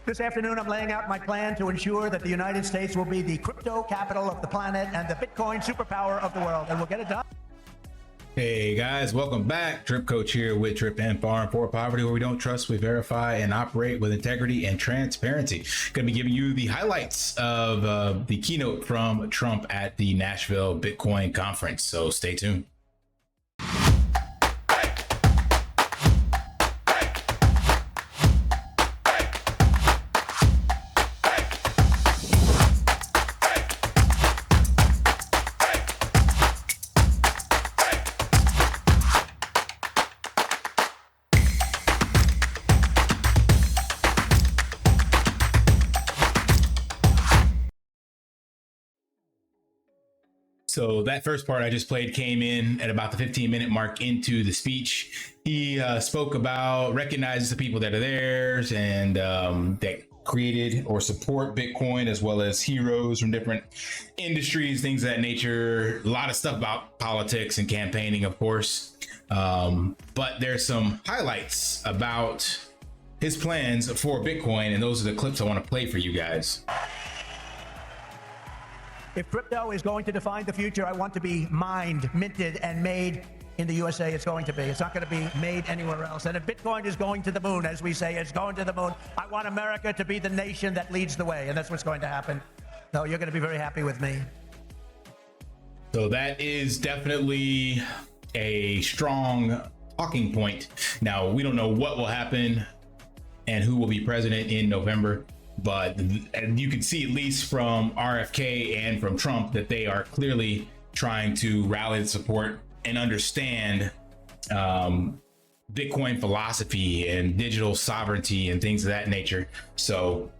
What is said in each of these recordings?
This afternoon, I'm laying out my plan to ensure that the United States will be the crypto capital of the planet and the Bitcoin superpower of the world, and we'll get it done. Hey guys, welcome back. DripCoach here with Drip and Farm for Poverty, where we don't trust, we verify, and operate with integrity and transparency. Going to be giving you the highlights of the keynote from Trump at the Nashville Bitcoin conference, so stay tuned. So that first part I just played came in at about the 15-minute mark into the speech. He spoke about recognizes the people that are there and that created or support Bitcoin, as well as heroes from different industries, things of that nature. A lot of stuff about politics and campaigning, of course. But there's some highlights about his plans for Bitcoin, and those are the clips I want to play for you guys. If crypto is going to define the future, I want to be mined, minted, and made in the USA. It's going to be. It's not going to be made anywhere else. And if Bitcoin is going to the moon, as we say, it's going to the moon. I want America to be the nation that leads the way, and that's what's going to happen. So you're going to be very happy with me. So that is definitely a strong talking point. Now, we don't know what will happen and who will be president in November. But you can see, at least from RFK and from Trump, that they are clearly trying to rally the support and understand Bitcoin philosophy and digital sovereignty and things of that nature. So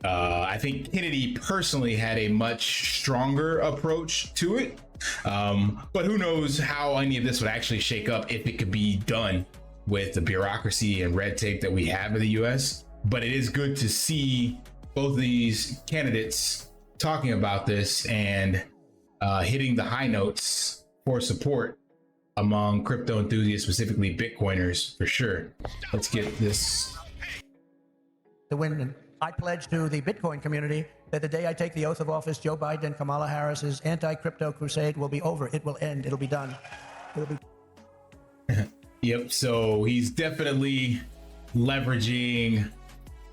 I think Kennedy personally had a much stronger approach to it. But who knows how any of this would actually shake up, if it could be done with the bureaucracy and red tape that we have in the US. But it is good to see both of these candidates talking about this and hitting the high notes for support among crypto enthusiasts, specifically Bitcoiners, for sure. Let's get this. To win, I pledge to the Bitcoin community that the day I take the oath of office, Joe Biden and Kamala Harris's anti-crypto crusade will be over. It will end. It'll be done. It'll be. Yep. So he's definitely leveraging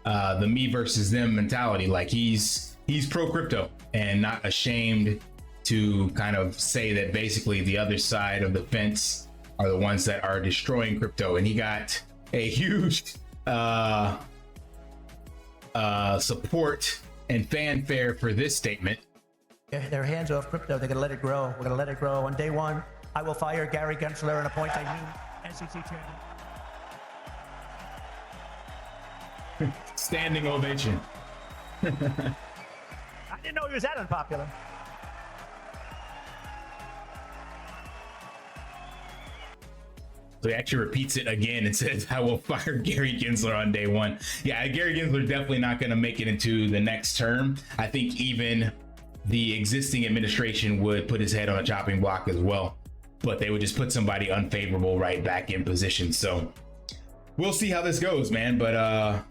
the me versus them mentality. Like he's pro crypto and not ashamed to kind of say that basically the other side of the fence are the ones that are destroying crypto. And he got a huge support and fanfare for this statement. Their hands off crypto. They're going to let it grow. We're going to let it grow. On day one, I will fire Gary Gensler and appoint a new SEC chairman. Standing ovation. I didn't know he was that unpopular. So he actually repeats it again and says, I will fire Gary Gensler on day one. Yeah, Gary Gensler definitely not going to make it into the next term. I think even the existing administration would put his head on a chopping block as well, but they would just put somebody unfavorable right back in position. So we'll see how this goes, man. But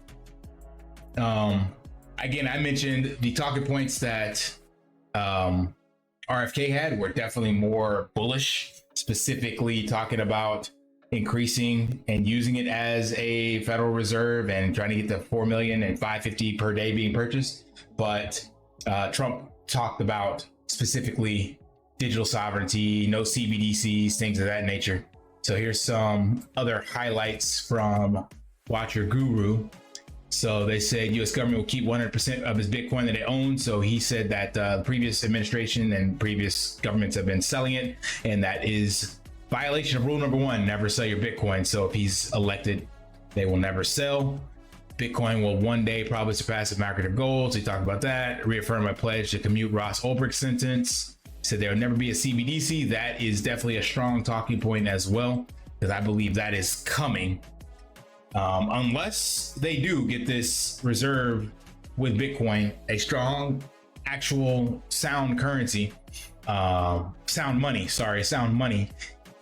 again, I mentioned the talking points that RFK had were definitely more bullish, specifically talking about increasing and using it as a Federal Reserve and trying to get to 4 million and 550 per day being purchased. But Trump talked about specifically digital sovereignty, no CBDCs, things of that nature. So here's some other highlights from Watch Your Guru. So they said U.S. government will keep 100% of his Bitcoin that it owns. So he said that the previous administration and previous governments have been selling it, and that is violation of rule number one, never sell your Bitcoin. So if he's elected, they will never sell. Bitcoin will one day probably surpass the market of gold. So he talked about that. Reaffirmed my pledge to commute Ross Ulbricht's sentence. Said there will never be a CBDC. That is definitely a strong talking point as well, because I believe that is coming. Unless they do get this reserve with Bitcoin, a strong, actual sound currency, sound money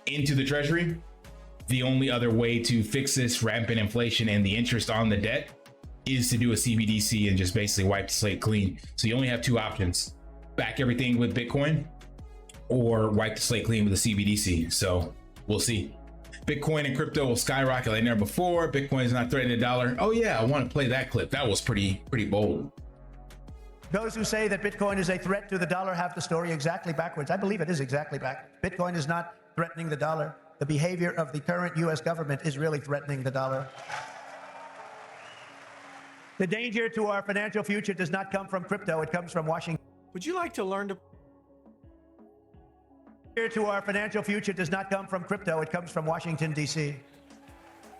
into the treasury, the only other way to fix this rampant inflation and the interest on the debt is to do a CBDC and just basically wipe the slate clean. So you only have two options: back everything with Bitcoin or wipe the slate clean with a CBDC. So we'll see. Bitcoin and crypto will skyrocket like never before. Bitcoin is not threatening the dollar. Oh yeah, I want to play that clip. That was pretty bold. Those who say that Bitcoin is a threat to the dollar have the story exactly backwards. I believe it is exactly back. Bitcoin is not threatening the dollar. The behavior of the current U.S. government is really threatening the dollar. The danger to our financial future does not come from crypto. It comes from Washington. Would you like to learn to... To our financial future does not come from crypto. It comes from Washington, D.C.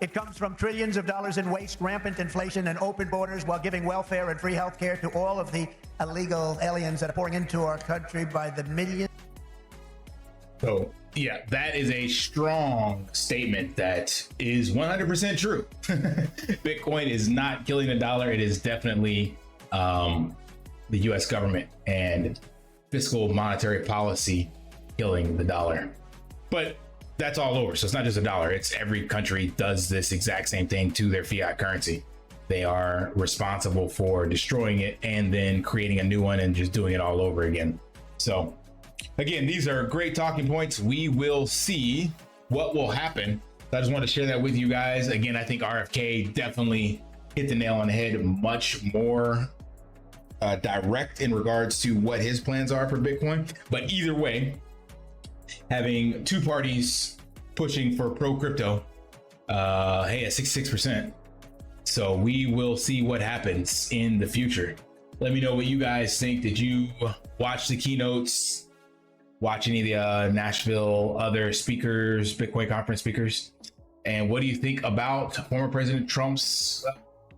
It comes from trillions of dollars in waste, rampant inflation, and open borders while giving welfare and free health care to all of the illegal aliens that are pouring into our country by the millions. So yeah, that is a strong statement that is 100% true. Bitcoin is not killing the dollar. It is definitely the U.S. government and fiscal monetary policy killing the dollar. But that's all over. So it's not just a dollar. It's every country does this exact same thing to their fiat currency. They are responsible for destroying it and then creating a new one and just doing it all over again. So again, these are great talking points. We will see what will happen. I just want to share that with you guys. Again, I think RFK definitely hit the nail on the head, much more direct in regards to what his plans are for Bitcoin. But either way, having two parties pushing for pro crypto, hey, at 66%. So we will see what happens in the future. Let me know what you guys think. Did you watch the keynotes? Watch any of the Nashville other speakers, Bitcoin conference speakers? And what do you think about former President Trump's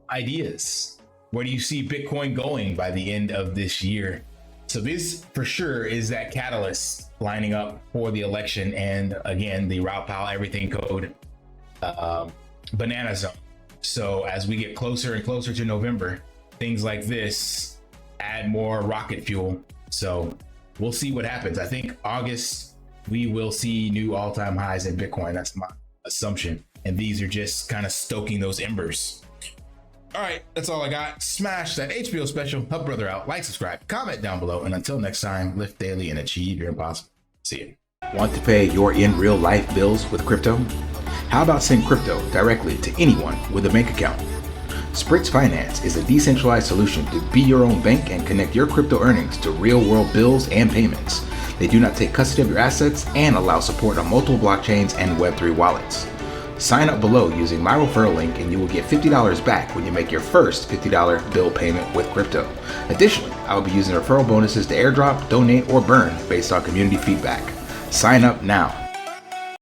ideas? Where do you see Bitcoin going by the end of this year? So this for sure is that catalyst lining up for the election. And again, the Route Powell everything code banana zone. So as we get closer and closer to November, things like this add more rocket fuel. So we'll see what happens. I think August, we will see new all-time highs in Bitcoin. That's my assumption. And these are just kind of stoking those embers. All right, that's all I got. Smash that HBO special, help brother out, like, subscribe, comment down below. And until next time, lift daily and achieve your impossible. See you. Want to pay your in real life bills with crypto? How about send crypto directly to anyone with a bank account? SPRITZ Finance is a decentralized solution to be your own bank and connect your crypto earnings to real world bills and payments. They do not take custody of your assets and allow support on multiple blockchains and Web3 wallets. Sign up below using my referral link and you will get $50 back when you make your first $50 bill payment with crypto. Additionally, I will be using referral bonuses to airdrop, donate, or burn based on community feedback. Sign up now